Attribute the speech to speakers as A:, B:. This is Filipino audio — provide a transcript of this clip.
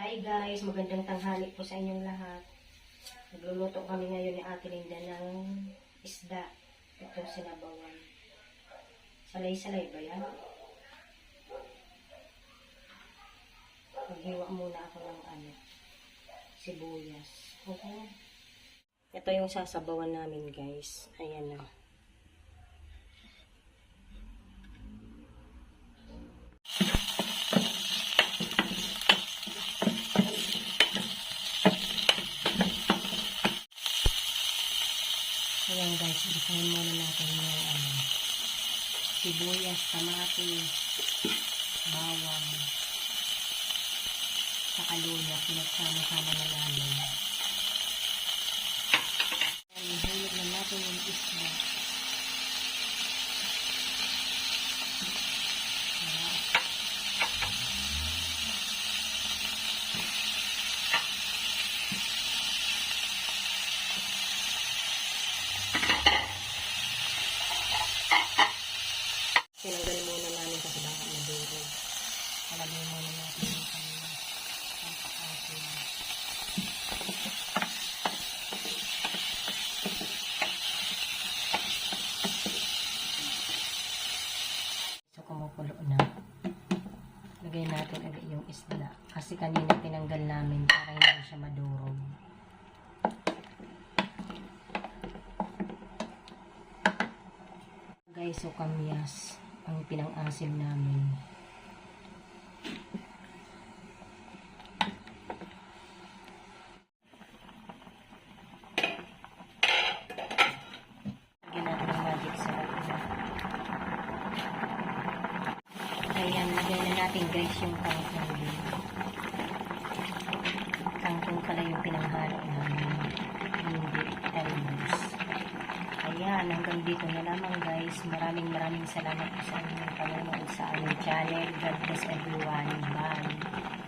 A: Hi guys, magandang tanghali po sa inyong lahat. Nagluluto kami ngayon ni Ate Linda ng isda. Ito sinabawan. Salay-salay ba yan? Maghiwa muna ako ng sibuyas. Okay. Ito yung sasabawan namin guys. Ayan na. Ayan guys, isahin muna natin yung sibuyas, kamatis, bawang, saka luya, pinagsama-sama na namin. Ayan, ihulog na natin yung isda. Tinanggal muna namin kasi baka maduro. Halagay muna natin yung pang-asin. So kumukulo na. Lagay natin agad yung isda. Kasi kanina tinanggal namin para hindi siya madurog. Guys, so kamyas ang pinang-asim namin. Lagyan natin ng magic sarap. Ayan, lagyan na natin guys yung kangkong. Kangkong pala yung pinanghalo namin. Hindi talbos. Ayan, hanggang dito na lamang guys. Maraming salamat po sa inyong panonood sa aming channel. God bless everyone. Bye!